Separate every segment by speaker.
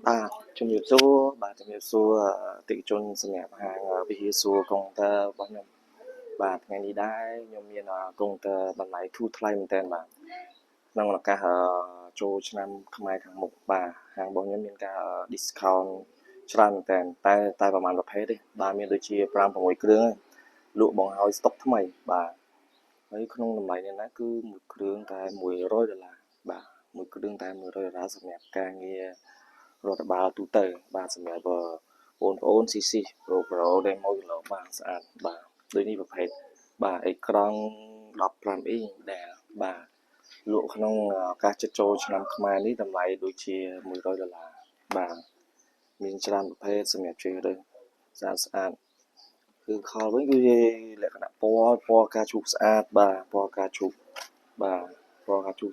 Speaker 1: ជំរាបសួរជំរាបសួរអតិថិជនសម្រាប់ហាងវិហារសួរកុងទ័ររបស់ខ្ញុំថ្ងៃនេះដែរខ្ញុំមានកុងទ័រតម្លៃធូរថ្លៃមែនទែនក្នុងឱកាសចូលឆ្នាំខ្មែរខាងមុខហាងរបស់ខ្ញុំមានការ discount ច្រើនមែនទែនតែប្រហែលប្រភេទទេមានដូចជា5 6គ្រឿងលក់បងឲ្យស្តុកថ្មីហើយក្នុងតម្លៃនេះណាគឺមួយគ្រឿងតែ$100មួយគ្រឿងតែ$100សម្រាប់ការងាររដ្ឋបាលទូទៅសម្រាប់បងប្អូនស៊ីប្រូដែលមកគីឡូស្អាតដូចនេះប្រភេទអេក្រង់15អ៊ីងដែលលក់ក្នុងឱកាសជិតចូលឆ្នាំខ្មែរនេះតម្លៃដូចជា$100មានច្រើនប្រភេទសម្រាប់ជ្រើសរើសស្អាតគឺខលវិញគឺលក្ខណៈពណ៌ការជូតស្អាតពណ៌ការជូត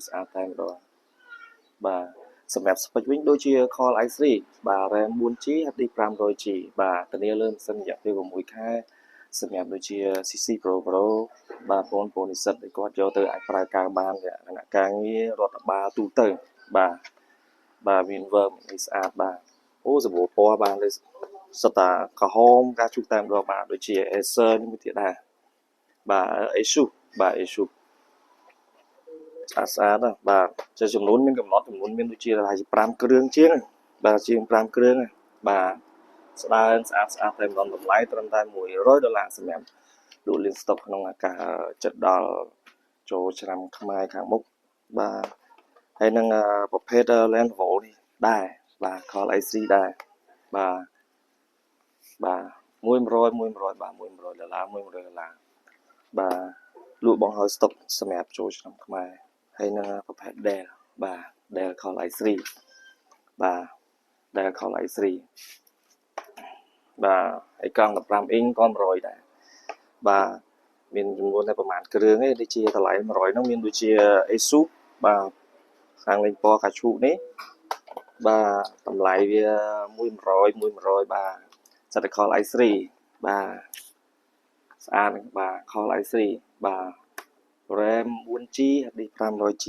Speaker 1: ស្អាតតែម្ដងសម្រាប់ស្ពេចវិញដូចជា Call i3 RAM 4G HD 500G ធានាលើម៉ាស៊ីនរយៈពេល6ខែសម្រាប់ដូចជា CC Pro បងប្អូននិស្សិតដែលគាត់យកទៅអាចប្រើការបានលក្ខណៈការងាររដ្ឋបាលទូទៅមាន verb ស្អាតសម្បូរពណ៌សុទ្ធតែក្រហមការជូតតែម្ដងដូចជា Acer នេះមួយទៀតដែរAsus Asus ស្អាតចំនួនមានកំណត់ចំនួនមានដូចជា5គ្រឿងជាងជាង5គ្រឿងស្ដើងស្អាតតែម្ដងតម្លៃត្រឹមតែ$100សម្រាប់លក់លាងស្តុកក្នុងឱកាសជិតដល់ចូលឆ្នាំខ្មែរខាងមុខហើយនឹងប្រភេទ Lenovo នេះដែរCall i3 ដែរ$100លក់បងឲ្យស្តុកសម្រាប់ចូលឆ្នាំខ្មែរហើយនឹងប្រភេទ Dell Call i3 Dell Call i3 ហើយកង់15អ៊ីងក៏100ដែរមានចំនួនតែប្រហែលគ្រឿងទេដូចជាតម្លៃ100ហ្នឹងមានដូចជា Asus ខាងលេងពណ៌កាឈូកនេះតម្លៃវា100សិតតែ Call i3 ស្អាតCall i3 RAM 4G HD 500G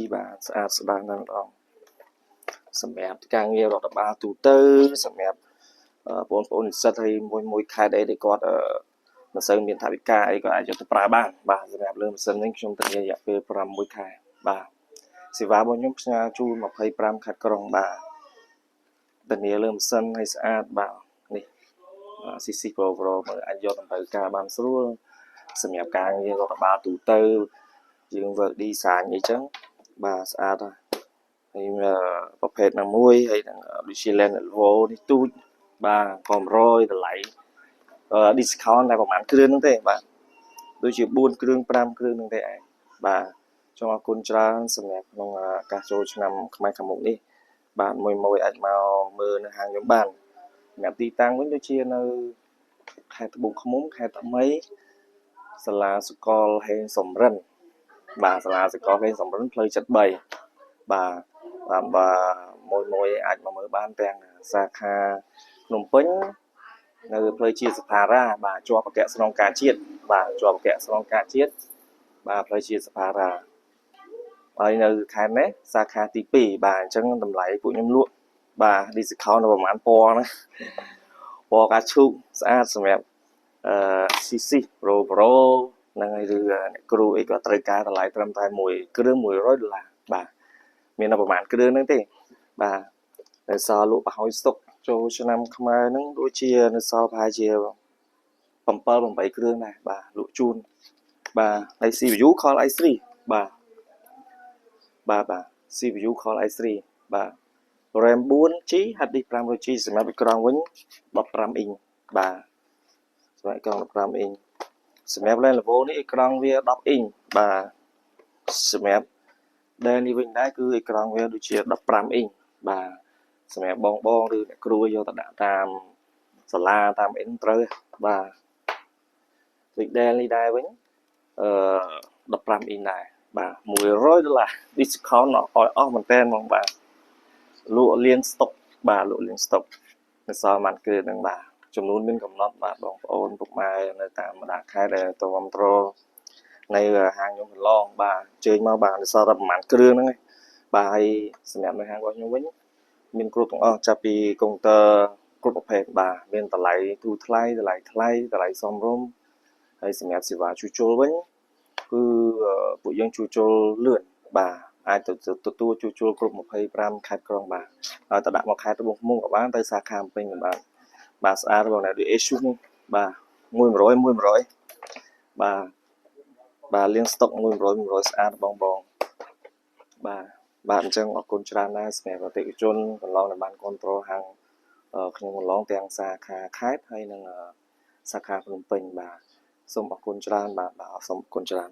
Speaker 1: ស្អាតស្ដើងតែម្ដងសម្រាប់ការងាររដ្ឋបាលទូទៅសម្រាប់បងប្អូននិស្សិតហើយមួយខេត្តដែលគាត់មិនសូវមានថវិកាអីក៏អាចយកទៅប្រើបានសម្រាប់លើម៉ាស៊ីននេះខ្ញុំធានារយៈពេល6ខែសេវារបស់ខ្ញុំផ្សាយជូន25ខេត្តក្រុងធានាលើម៉ាស៊ីនឲ្យស្អាតនេះ CC Pro មើលអាចយកទៅប្រើការបានស្រួលសម្រាប់ការងាររដ្ឋបាលទូទៅយើង work design អីចឹងស្អាតហើយប្រភេទណាមួយហើយនឹងដូចជា Lenovo នេះទូចក៏100តម្លៃdiscount តែប្រហែលគ្រឿងហ្នឹងទេដូចជា4គ្រឿង5គ្រឿងហ្នឹងទេឯងសូមអរគុណច្រើនសម្រាប់ក្នុងការចូលឆ្នាំខ្មែរខាងមុខនេះមួយអាចមកមើលនៅហាងខ្ញុំបានសម្រាប់ទីតាំងវិញដូចជានៅខេត្តត្បូងឃ្មុំខេត្តថ្មីសាលាសកលហេងសំរិនសាលាសកលហេងសំរិនផ្លូវ73មួយអាចមកមើលបានទាំងសាខាភ្នំពេញនៅផ្លូវជាតិសភារាជាប់អគ្គស្នងការជាតិជាប់អគ្គស្នងការជាតិផ្លូវជាតិសភារាហើយនៅខេត្តនេះសាខាទី2អញ្ចឹងតម្លៃពួកខ្ញុំលក់discount ប្រហែលពណ៌ណាពណ៌កាឈូកស្អាតសម្រាប់CC Pro ហ្នឹងហើយឬអ្នកគ្រូអីក៏ត្រូវការតម្លៃត្រឹមតែមួយគ្រឿង$100មានតែប្រហែលគ្រឿងហ្នឹងទេនៅសល់លក់បង្ហើយស្តុកចូលឆ្នាំខ្មែរហ្នឹងដូចជានៅសល់ប្រហែលជា7 8គ្រឿងដែរលក់ជូនហើយ CPU Call i3 CPU Call i3 RAM 4G HD 500G សម្រាប់អេក្រង់វិញ15អ៊ីងសម្រាប់អេក្រង់15អ៊ីងសម្រាប់ Lenovo នេះអេក្រង់វា10អ៊ីងសម្រាប់ Dell នេះវិញដែរគឺអេក្រង់វាដូចជា15អ៊ីងសម្រាប់បងឬអ្នកគ្រូយកទៅដាក់តាមសាលាតាមអីត្រូវដូច Dell នេះដែរវិញ15អ៊ីងដែរ$100 discount ឲ្យអស់មែនតើហ្មងលក់លាងស្តុកលក់លាងស្តុកនៅសល់មិនគឺនឹងចំនួនមានកំណត់បងប្អូនពុកម៉ែនៅតាមបណ្ដាខេត្តដែលទ្រាំទ្រនៅហាងខ្ញុំកន្លងអញ្ជើញមកនៅសល់តែប្រហែលគ្រឿងហ្នឹងហើយហើយសម្រាប់នៅហាងរបស់ខ្ញុំវិញ មានគ្រប់ទាំងអស់ចាប់ពីកុងទ័រគ្រប់ប្រភេទបាទមានតម្លៃទូថ្លៃតម្លៃថ្លៃតម្លៃសមរម្យហើយសម្រាប់សេវាជួសជុលវិញគឺពួកយើងជួសជុលលឿនបាទអាចទទួលជួសជុលគ្រប់25ខេត្តក្រុងបាទហើយទៅដាក់មកខេត្តត្បូងឃ្មុំក៏បានទៅសាខាភ្នំពេញក៏បានបាទស្អាតបងណាដូច Asus នេះបាទ100បាទបាទលាងស្តុក100ស្អាតបងបាទបាទអញ្ចឹងអរគុណច្រើនណាស់សម្រាប់អតិថិជនកន្លងដែលបានគ្រប់គ្រងហាងខ្ញុំកន្លងទាំងសាខាខេត្តហើយនិងសាខាភ្នំពេញបាទសូមអរគុណច្រើនបាទសូមអរគុណច្រើន